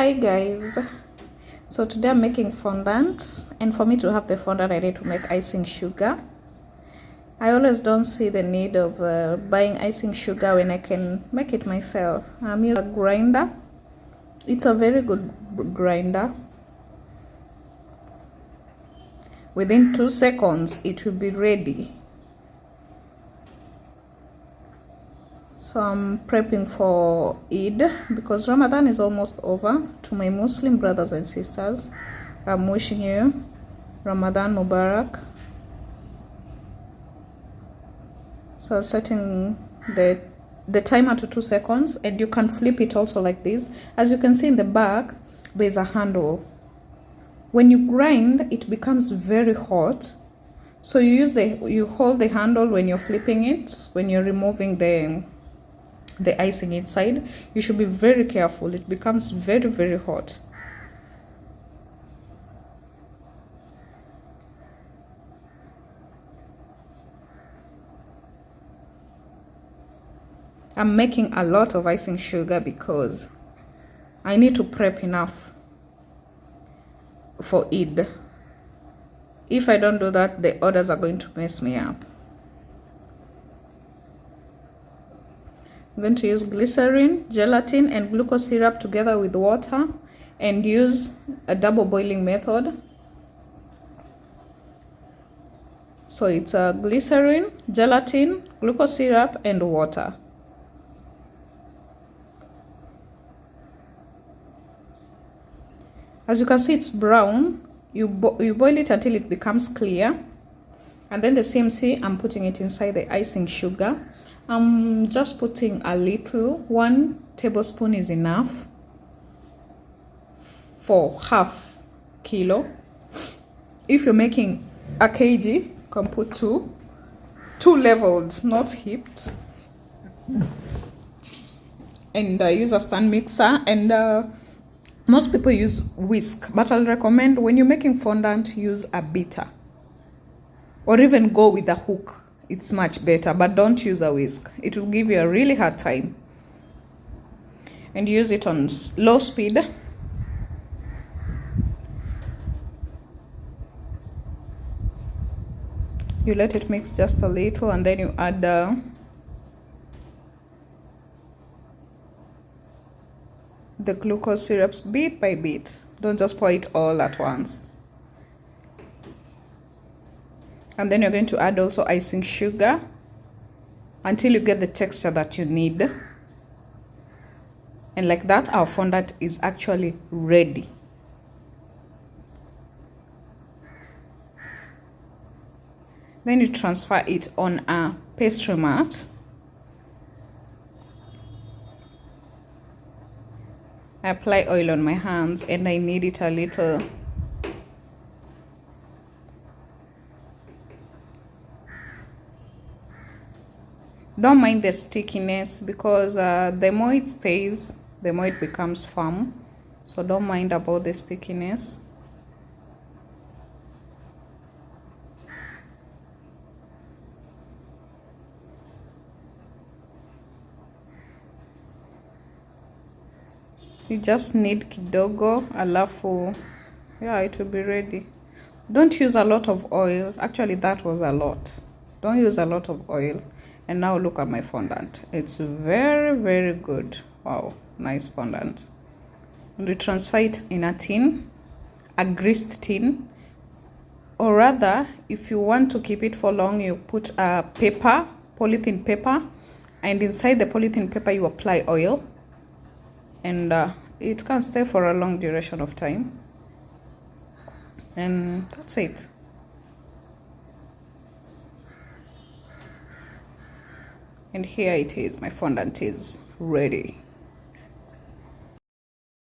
Hi guys, so today I'm making fondant, and for me to have the fondant I need to make icing sugar. I always don't see the need of buying icing sugar when I can make it myself. I'm using a grinder. It's a very good grinder. Within 2 seconds it will be ready. So I'm prepping for Eid because Ramadan is almost over. To my Muslim brothers and sisters, I'm wishing you Ramadan Mubarak. So setting the timer to 2 seconds, and you can flip it also like this. As you can see in the back, there's a handle. When you grind, it becomes very hot. So you hold the handle when you're flipping it, when you're removing the icing inside. You should be very careful. It becomes very, very hot. I'm making a lot of icing sugar because I need to prep enough for Eid. If I don't do that, the orders are going to mess me up. I'm going to use glycerin, gelatin, and glucose syrup together with water, and use a double boiling method. So it's glycerin, gelatin, glucose syrup, and water. As you can see, it's brown. You boil it until it becomes clear, and then the CMC, I'm putting it inside the icing sugar. I'm just putting a little. 1 tablespoon is enough for half kilo. If you're making a kg, you can put two leveled, not heaped. And use a stand mixer, and most people use whisk, but I'll recommend when you're making fondant, use a beater, or even go with a hook. It's much better, but don't use a whisk. It will give you a really hard time. And use it on low speed. You let it mix just a little, and then you add the glucose syrups bit by bit. Don't just pour it all at once. And then you're going to add also icing sugar until you get the texture that you need. And like that, our fondant is actually ready. Then you transfer it on a pastry mat. I apply oil on my hands, and I knead it a little. Don't mind the stickiness, because the more it stays, the more it becomes firm. So don't mind about the stickiness. You just need kidogo, alafu, yeah, it will be ready. Don't use a lot of oil. Actually, that was a lot. Don't use a lot of oil. And now look at my fondant. It's very, very good. Wow, nice fondant. And we transfer it in a tin, a greased tin. Or rather, if you want to keep it for long, you put a paper, polythene paper, and inside the polythene paper you apply oil. And it can stay for a long duration of time. And that's it. And here it is, my fondant is ready.